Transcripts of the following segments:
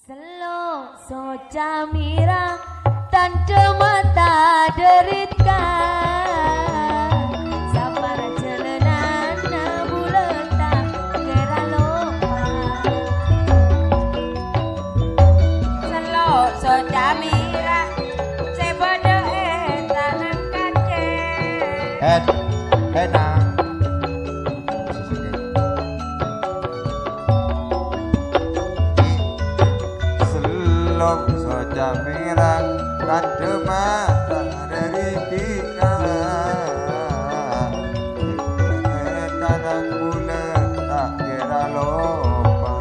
Selo soca mirang tanda mata derita sabar celenana buleta kera lopa. Selo soca mirang sebodo tanang kace Henang soja mirang tanda mata dari tika tanah gula tak kira lupa.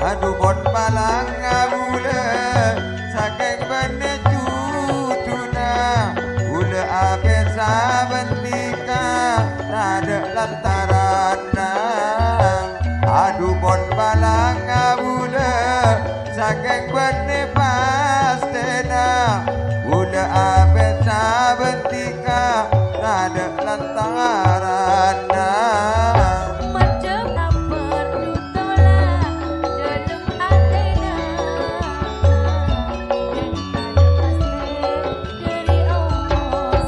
Aduh bon palang gula saking bener cutuna gula aben saben tika ada lantaran. Aduh bon palang gula saking benih pastena udah abet saben tika ada lantaran. macam tak perlu tolak dalam hatena dari Allah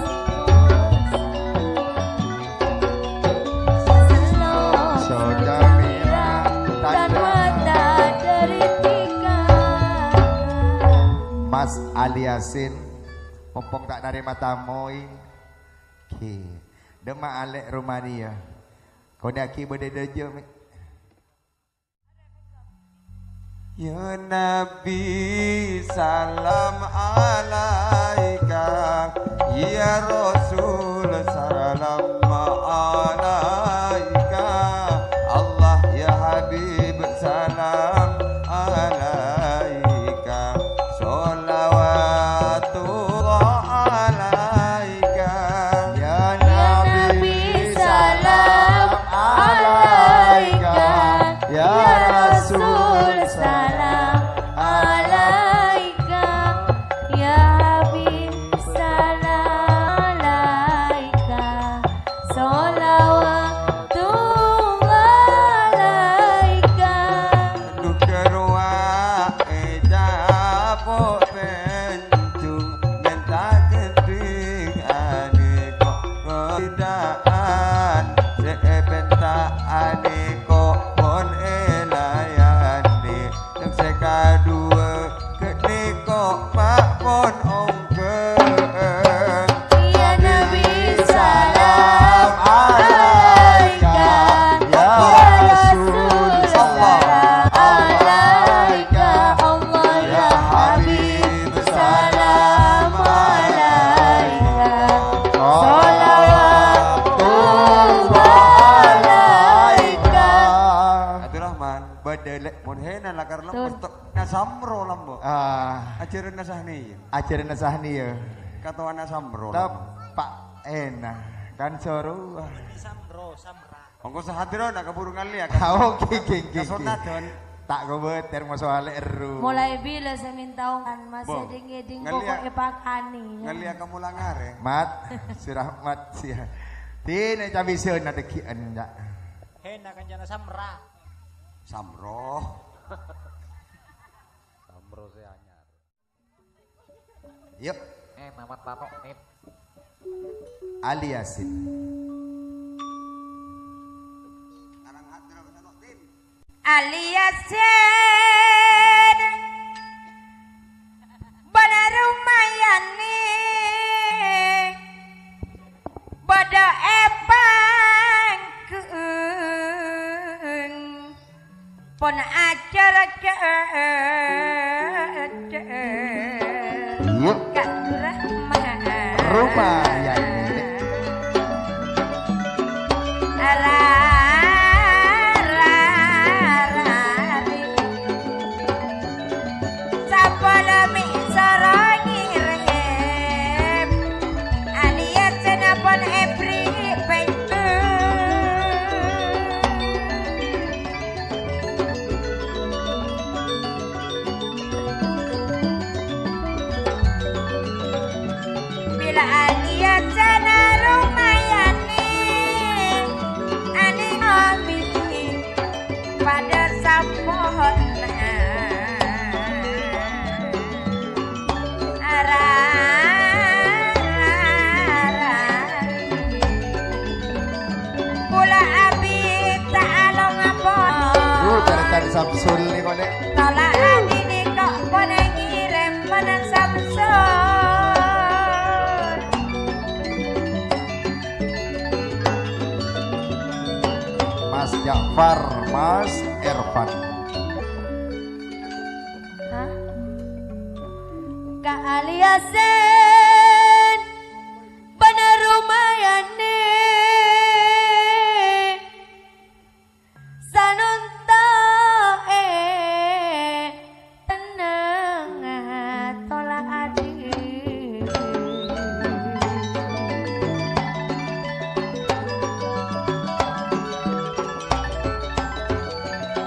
Soja mirang dan mata dari Mas Aliasin pompong tak dari matamoy ki dema alek Romania kau nak ki berdedeje ya Nabi salam alaika ya Rasul salam alaika Allah ya Habib salam alaika sholawatullah alaika ya Nabi salam alaika ya Rasul salam alaika ya Habib salam alaika sholawatullah alaika dukerwa ejapok pencung minta keding aniko kedaan seepenta aniko pon elayani yang sekadua kediko pak pon ongkeng ya Nabi salam alaika ya Rasul salam alaika Allah ya Habib salam alaika sholawatullah alaika. Abdurrahman badelek mun hena lakar lembut nasamro lambo ajaran nasahni ajaran nasahni ya kata nasamro Pak enak kan soru samra monggo sahadro nak keburu kali ya oke tak kebet termo soal eru Mulai bila saya minta kan masih dingin pokoknya pakani. ngelia kamu langare mat si rahmat sih tine cabiseun na dekian enggak hena kanjana samra samro se anyar yuk mamat batok nip Ali Yasin Ali Yasin benar lumayan nih pada epang keung pon acara yuk Kak Rahman rumah yang bila aliat sana lumayan nih aneh pada sampon Taretan Samsul nih kok nek. Tolak adine kok pada ngirim menang Samsul. Mas Ja'far, Mas Irfan. Hah? Kak Aliasen bener rumayane sanunta tenang tolak adi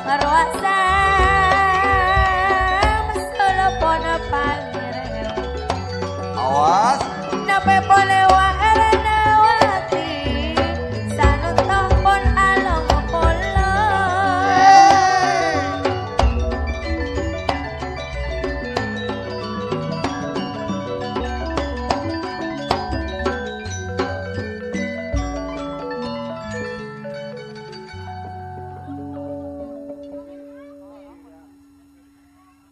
Arwasa mesolo pono pangeran Awas. nape boleh wae nawati sanut tompon along polo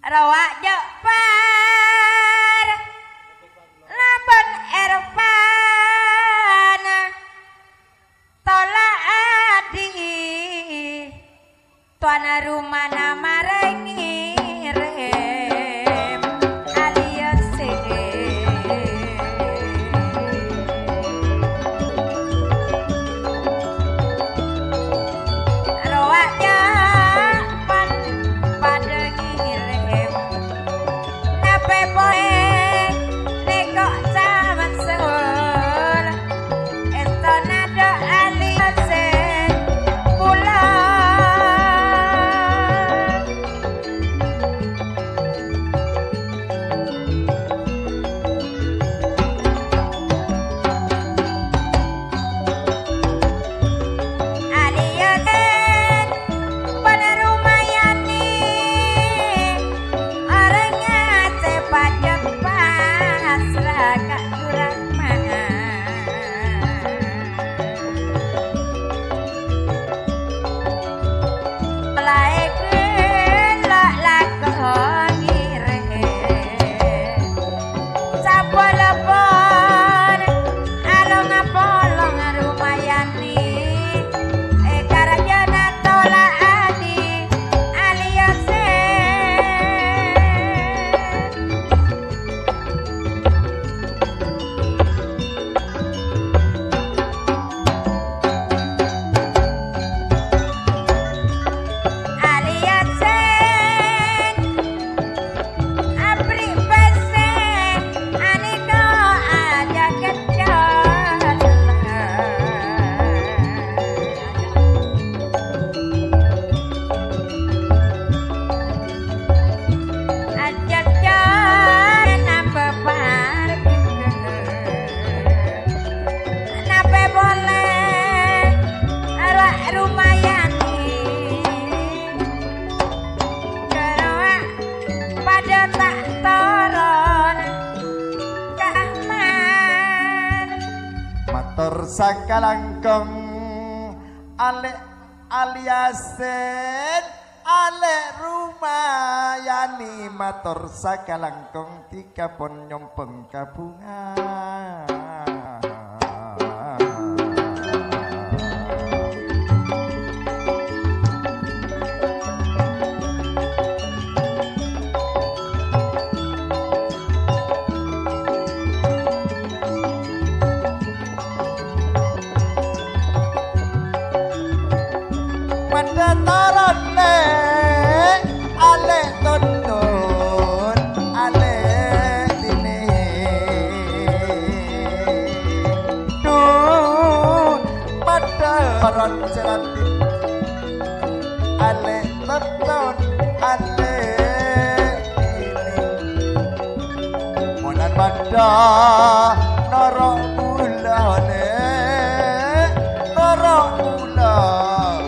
rawak Ja'far lapan Irfan tolak adi tuan rumah nama ngirim alias rawak Ja'far pada ngirim nape poe nekok zaman sehul estonado aliasen pulang aliasen pada rumayani orangnya cepajak pasrah kak kurang mana Laekeun lak lakon ngiring Sapa lepon along apolong rumayani karajana tolak adi aliasen aliasen abri pesen aneka aja kecalan aja jalan apa parkir nape boleh arwah rumayani Keroak pada tak toron kahman Matur sakalangkung alek aliasen alek rumayani matur sakalangkung tiga pon nyompeng kabungan. Pada taran le ale tonton ale dine dun pada taran ceratin ale tonton ale dine monan pada norok bulane norok bulan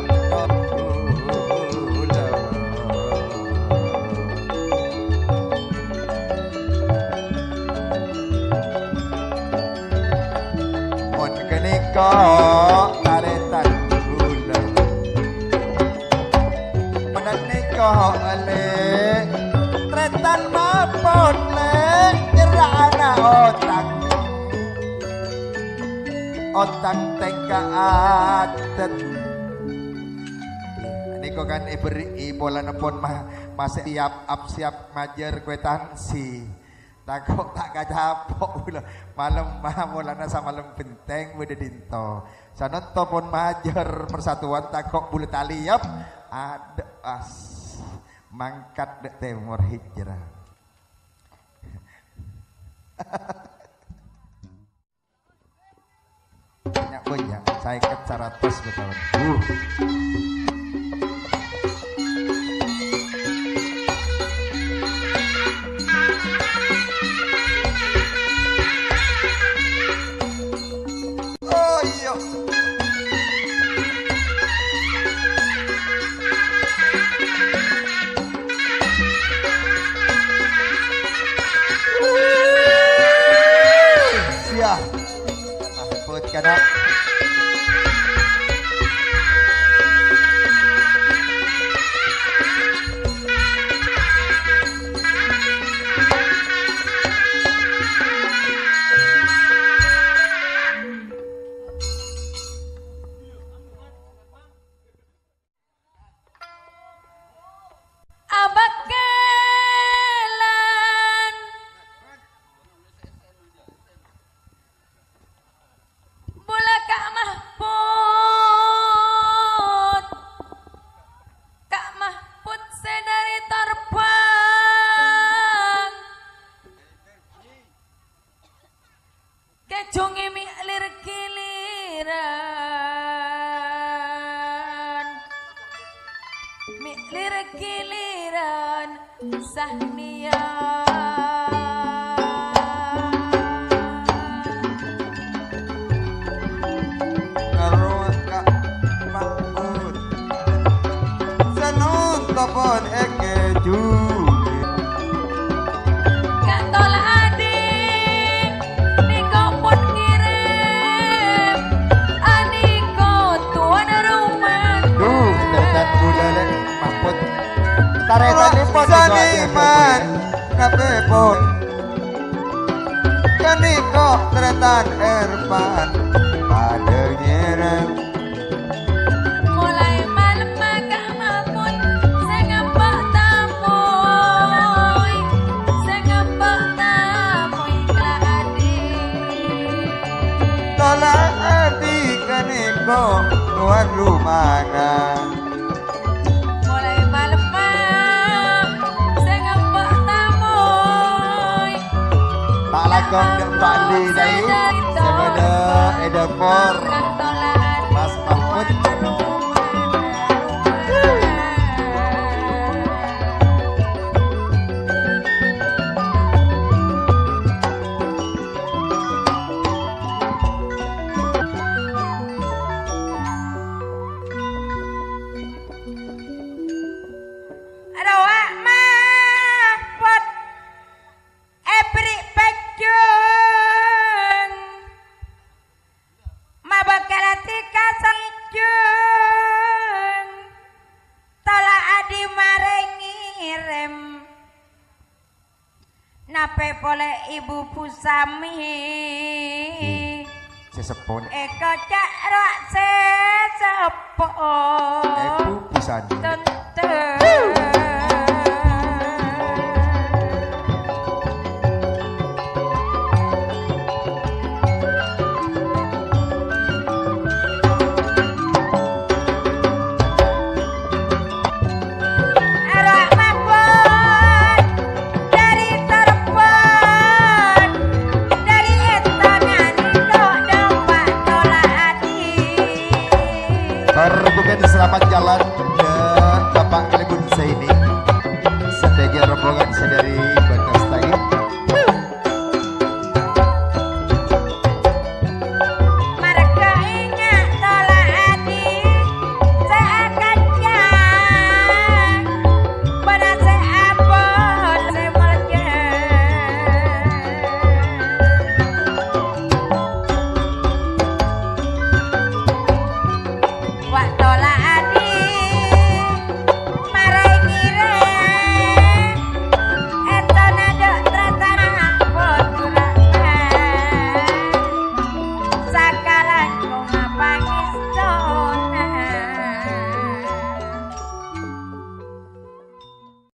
Taretan bulan menanti kok le tretan mapon le jerak anak otak tengka atet niko kan iberi bola nepon masih siap majer kwetansi takut tak kacapok malam mulana sama malam benteng udah dinto sana topon majer persatuan takut bulu taliap ada as mangkat dek temur hijrah banyak saya ke cara tos betul oh iya siap Mahfud kadang Abakalan bola Kak Mahfud sedari terbang kejungi miklir giliran Sahnia Karun Kak Mahfud senun topon ekeju Kak tolak adik Niko pun ngirim Aniko tuan rumah duh terdan budale Mahfud taretan nipon saniman kapepon kaniko tretan erpan pada nyerem mulai malam Kak Mahfud saya ngambak tamoy Kak adik tolak adik kaniko tuan rumana mulai malam saya ngambak tamoy tak lakon dek Bali dari sebeda edapor Kak tolak adik Mas Mahfud Aduh, Mahfud Ebri Pejung Mabakalati Kasengjung Tolak adi marengirim Nape pole ibu Pusami sesepon Eko cak roak sesepon busan Bukan selamat jalan ke Bapak Kelibun Saini sebagai rombongan sedari Batas Tagi Mereka ingat tolak hati seakan yang pada seapol semulnya Wak tolak hati marai ngira Kung ngapag